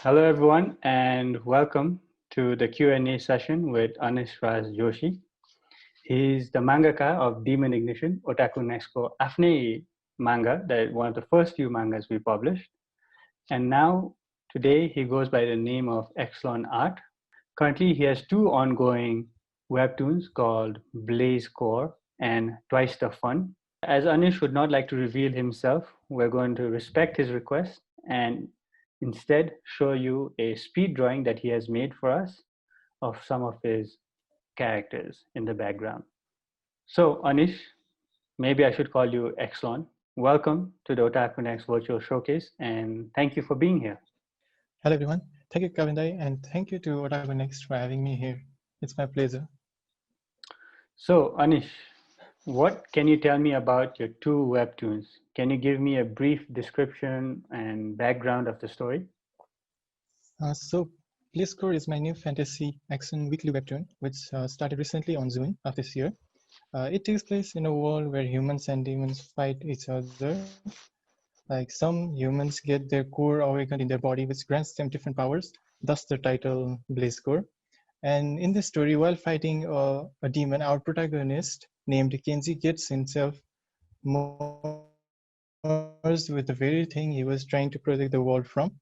Hello, everyone, and welcome to the Q&A session with Anish Raj Joshi. He's the mangaka of Daemon Ignition, Otaku Next Virtual manga, that one of the first few mangas we published. And now, today, he goes by the name of XcelonArt. Currently, he has two ongoing webtoons called Blaze Core and Twice the Fun. As Anish would not like to reveal himself, we're going to respect his request and instead show you a speed drawing that he has made for us of some of his characters in the background. So Anish, maybe I should call you Exelon. Welcome to the Otaku Next Virtual Showcase and thank you for being here. Hello everyone, thank you Kavindai and thank you to Otaku Next for having me here. It's my pleasure. So Anish, what can you tell me about your two webtoons? Can you give me a brief description and background of the story? So Blizzcore is my new fantasy action weekly webtoon, which started recently on June of this year. It takes place in a world where humans and demons fight each other. Like some humans get their core awakened in their body, which grants them different powers, thus the title Blizzcore. And in this story, while fighting a demon, our protagonist named Kenji gets himself merged with the very thing he was trying to protect the world from.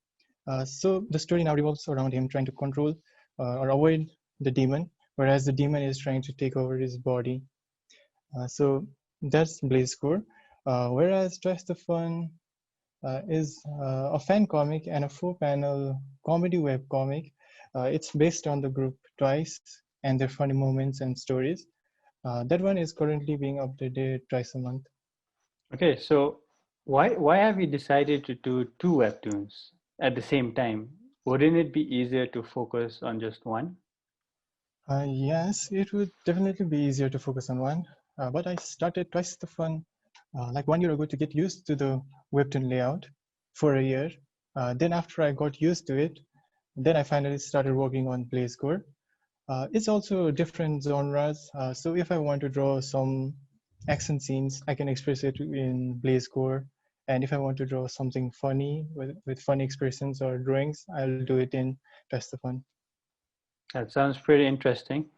So the story now revolves around him trying to control or avoid the demon, whereas the demon is trying to take over his body. So that's Blazecore. Whereas Twice the Fun is a fan comic and a 4-panel comedy web comic. It's based on the group Twice and their funny moments and stories. That one is currently being updated twice a month. Okay, so why have you decided to do two webtoons at the same time? Wouldn't it be easier to focus on just one? Yes, it would definitely be easier to focus on one. But I started Twice the Fun like 1 year ago to get used to the webtoon layout for a year. Then after I got used to it, then I finally started working on Blazecore. It's also different genres. So if I want to draw some action scenes, I can express it in Blazecore. And if I want to draw something funny with funny expressions or drawings, I'll do it in Twice the Fun. That sounds pretty interesting.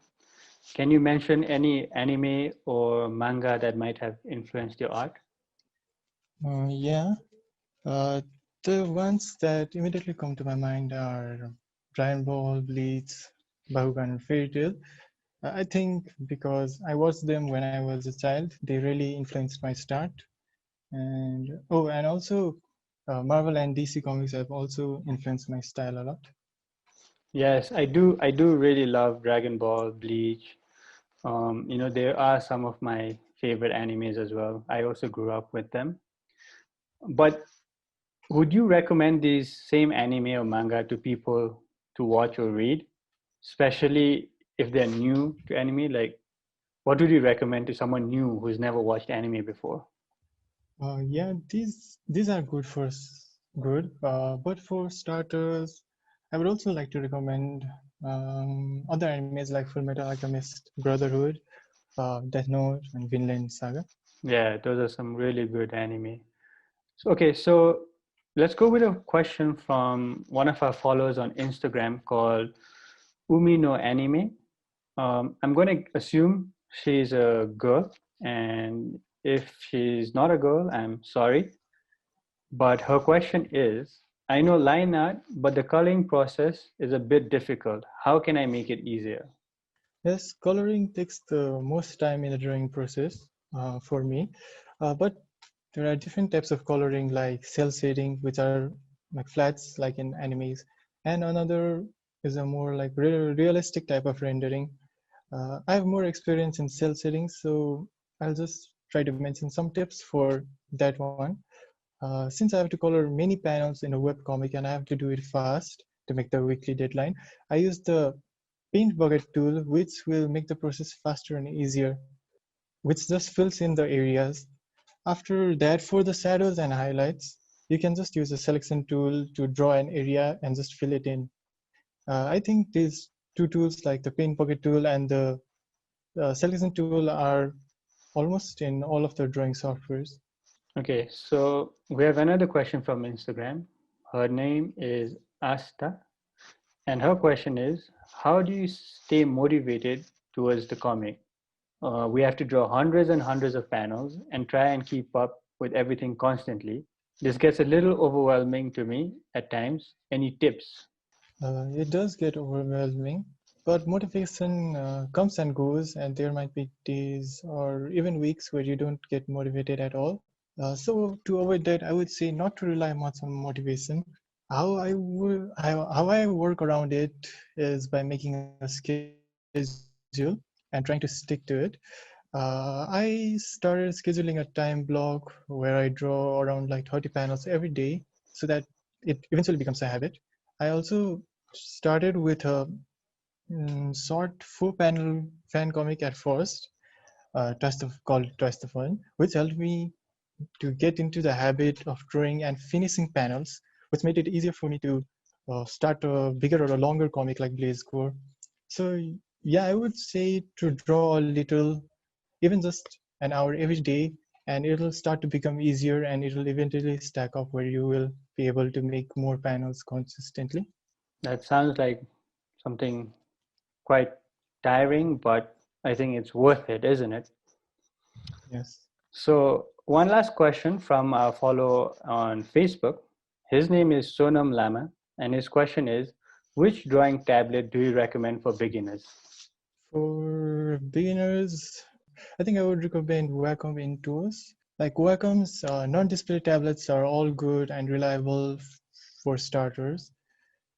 Can you mention any anime or manga that might have influenced your art? Yeah, the ones that immediately come to my mind are Dragon Ball, Bleach, Bakugan, and Fairy Tail. I think because I watched them when I was a child, they really influenced my start. And and also Marvel and DC comics have also influenced my style a lot. Yes, I do. I do really love Dragon Ball, Bleach. There are some of my favorite animes as well. I also grew up with them. But would you recommend these same anime or manga to people to watch or read, especially if they're new to anime? Like, what would you recommend to someone new who's never watched anime before? Yeah, these are good for good, but for starters, I would also like to recommend other animes like Full Metal Alchemist Brotherhood, Death Note, and Vinland Saga. Yeah, those are some really good anime. So let's go with a question from one of our followers on Instagram called Umi no Anime. I'm going to assume she's a girl, and if she's not a girl, I'm sorry. But her question is, I know line art, but the coloring process is a bit difficult. How can I make it easier? Yes, coloring takes the most time in the drawing process for me, but there are different types of coloring like cell shading, which are like flats like in animes, and another is a more like realistic type of rendering. I have more experience in cell shading, so I'll just try to mention some tips for that one. Since I have to color many panels in a web comic and I have to do it fast to make the weekly deadline, I use the paint bucket tool, which will make the process faster and easier, which just fills in the areas. After that, for the shadows and highlights, you can just use the selection tool to draw an area and just fill it in. I think these two tools, like the paint bucket tool and the selection tool, are almost in all of the drawing softwares. Okay, so we have another question from Instagram. Her name is Asta, and her question is, how do you stay motivated towards the comic? We have to draw hundreds and hundreds of panels and try and keep up with everything constantly. This gets a little overwhelming to me at times. Any tips? It does get overwhelming, but motivation comes and goes, and there might be days or even weeks where you don't get motivated at all. So to avoid that, I would say not to rely much on motivation. How I work around it is by making a schedule and trying to stick to it. I started scheduling a time block where I draw around like 30 panels every day so that it eventually becomes a habit. I also started with a short 4 panel fan comic at first, called Twice the Fun, which helped me to get into the habit of drawing and finishing panels, which made it easier for me to start a bigger or a longer comic like Blaze Core. So yeah, I would say to draw a little, even just an hour every day, and it'll start to become easier and it'll eventually stack up where you will be able to make more panels consistently. That sounds like something quite tiring, but I think it's worth it, isn't it? Yes. So, one last question from our follow on Facebook. His name is Sonam Lama, and his question is, which drawing tablet do you recommend for beginners? For beginners, I think I would recommend Wacom Intuos. Like Wacom's non-display tablets are all good and reliable for starters,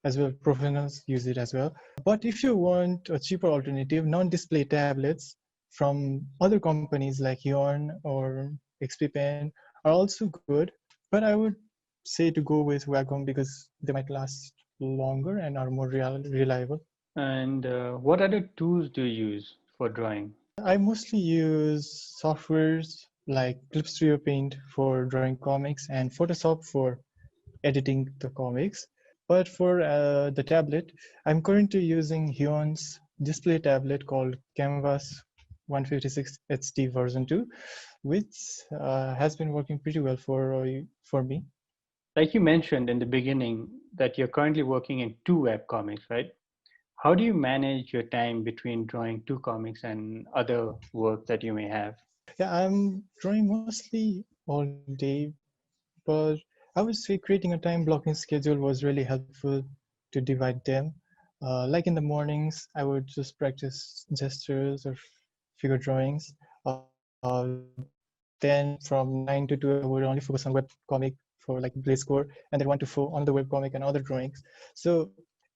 as well professionals use it as well. But if you want a cheaper alternative, non-display tablets from other companies like Yorn or XP Pen are also good. But I would say to go with Wacom because they might last longer and are more reliable. And what other tools do you use for drawing? I mostly use softwares like Clip Studio Paint for drawing comics and Photoshop for editing the comics. But for the tablet, I'm currently using Hyun's display tablet called Canvas 156 HD version 2, which has been working pretty well for me. Like you mentioned in the beginning, that you're currently working in two web comics, right? How do you manage your time between drawing two comics and other work that you may have? Yeah, I'm drawing mostly all day, but I would say creating a time blocking schedule was really helpful to divide them. Like in the mornings, I would just practice gestures or figure drawings. Then from 9 to 2, I would only focus on web comic for like Blaze Core, and then 1 to 4 on the web comic and other drawings. So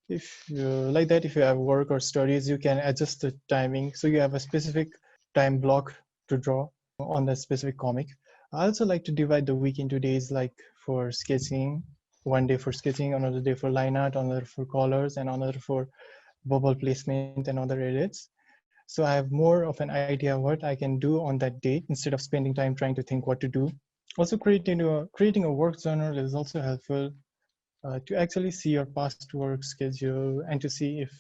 if like that, if you have work or studies, you can adjust the timing so you have a specific time block to draw on that specific comic. I also like to divide the week into days, like for sketching, 1 day for sketching, another day for line art, another for colors, and another for bubble placement and other edits. So I have more of an idea what I can do on that day instead of spending time trying to think what to do. Also, creating a work journal is also helpful to actually see your past work schedule and to see if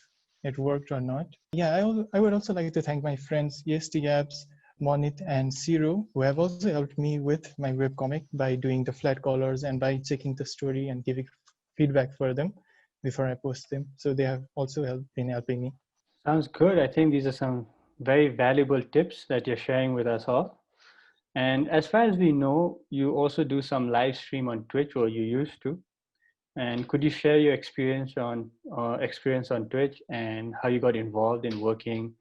it worked or not. Yeah, I would also like to thank my friends EST Apps, Monit, and Zero, who have also helped me with my webcomic by doing the flat colors and by checking the story and giving feedback for them before I post them. So they have also been helping me. Sounds good. I think these are some very valuable tips that you're sharing with us all. And as far as we know, you also do some live stream on Twitch, or you used to. And could you share your experience on Twitch and how you got involved in working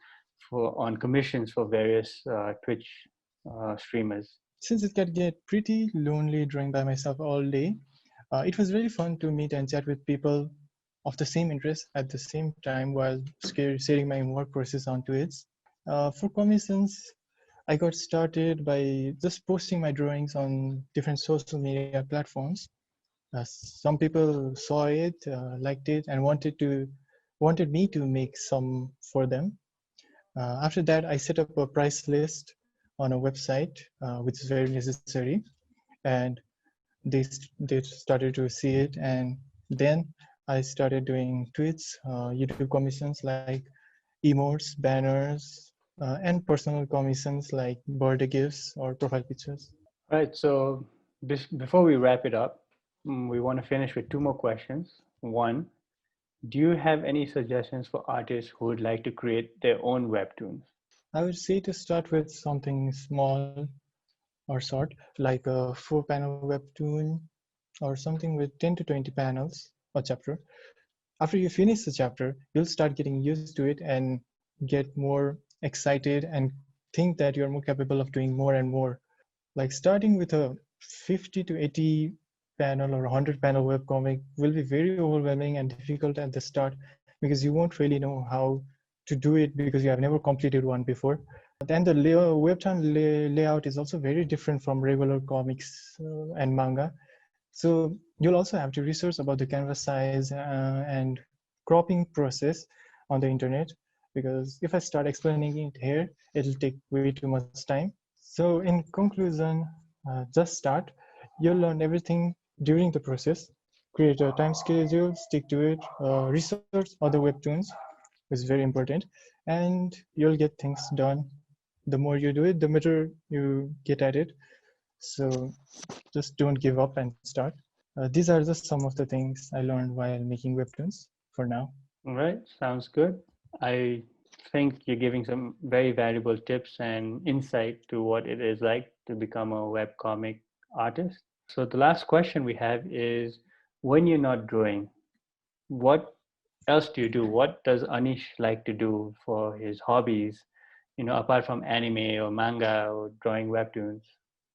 for on commissions for various Twitch streamers? Since it can get pretty lonely drawing by myself all day, it was really fun to meet and chat with people of the same interest at the same time while sharing my work process onto it. For commissions, I got started by just posting my drawings on different social media platforms. Some people saw it, liked it, and wanted me to make some for them. After that, I set up a price list on a website, which is very necessary, and they started to see it, and then I started doing tweets, YouTube commissions like emotes, banners, and personal commissions like birthday gifts or profile pictures. Right. So before we wrap it up, we want to finish with two more questions. One, do you have any suggestions for artists who would like to create their own webtoons? I would say to start with something small or short, like a 4-panel webtoon or something with 10 to 20 panels a chapter. After you finish the chapter, you'll start getting used to it and get more excited and think that you're more capable of doing more and more. Like starting with a 50 to 80 panel or 100 panel webcomic will be very overwhelming and difficult at the start because you won't really know how to do it because you have never completed one before. Then the layout is also very different from regular comics and manga. So you'll also have to research about the canvas size and cropping process on the internet, because if I start explaining it here, it'll take way too much time. So in conclusion, just start. You'll learn everything during the process. Create a time schedule, stick to it, research other webtoons is very important, and you'll get things done. The more you do it, the better you get at it. So just don't give up and start. These are just some of the things I learned while making webtoons for now. All right, sounds good. I think you're giving some very valuable tips and insight to what it is like to become a webcomic artist. So the last question we have is, when you're not drawing, what else do you do? What does Anish like to do for his hobbies, apart from anime or manga or drawing webtoons?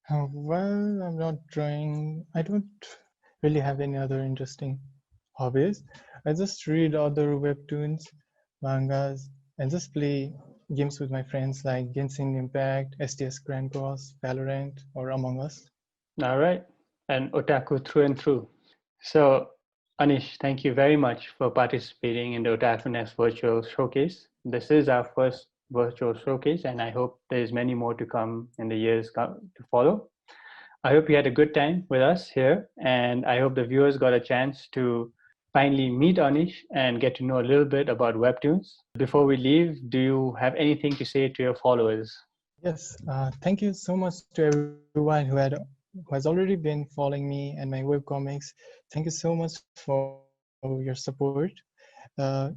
Well, I'm not drawing. I don't really have any other interesting hobbies. I just read other webtoons, mangas, and just play games with my friends like Genshin Impact, STS Grand Cross, Valorant, or Among Us. All right, and otaku through and through. So, Anish, thank you very much for participating in the Otaku Next Virtual Showcase. This is our first virtual showcase, and I hope there's many more to come in the years to follow. I hope you had a good time with us here, and I hope the viewers got a chance to finally meet Anish and get to know a little bit about webtoons. Before we leave, do you have anything to say to your followers? Yes, thank you so much to everyone who has already been following me and my webcomics. Thank you so much for your support.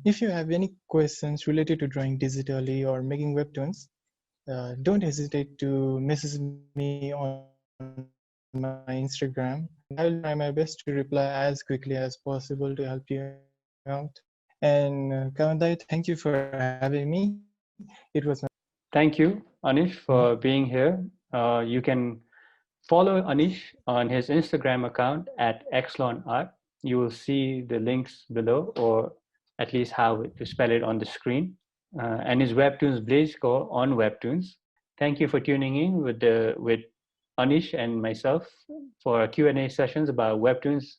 If you have any questions related to drawing digitally or making webtoons, don't hesitate to message me on my Instagram, and I'll try my best to reply as quickly as possible to help you out. And Kavandai, thank you for having me. It was my pleasure. Thank you, Anish, for being here. You can follow Anish on his Instagram account at XcelonArt. You will see the links below, or at least how to spell it on the screen. And his Webtoons Blaze Score on Webtoons. Thank you for tuning in with Anish and myself for Q&A sessions about Webtoons